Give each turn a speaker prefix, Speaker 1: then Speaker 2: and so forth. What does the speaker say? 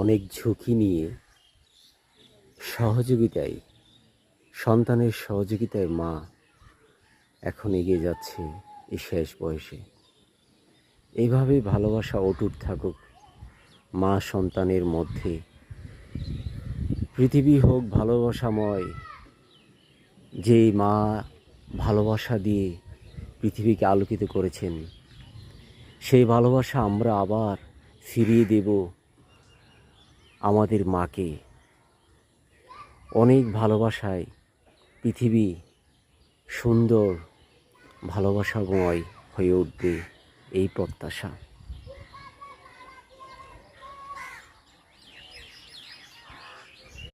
Speaker 1: অনেক ঝুঁকি নিয়ে সহযোগিতায় সন্তানের সহযোগিতায় মা এখন এগিয়ে যাচ্ছে এই শেষ বয়সে। এইভাবেই ভালোবাসা অটুট থাকুক মা সন্তানের মধ্যে। পৃথিবী হোক ভালোবাসাময়। যেই মা ভালোবাসা দিয়ে পৃথিবীকে আলোকিত করেছেন, সেই ভালোবাসা আমরা আবার ফিরিয়ে দেব আমাদের মাকে। অনেক ভালোবাসায় পৃথিবী সুন্দর ভালোবাসাময় হয়ে উঠবে, এই প্রত্যাশা।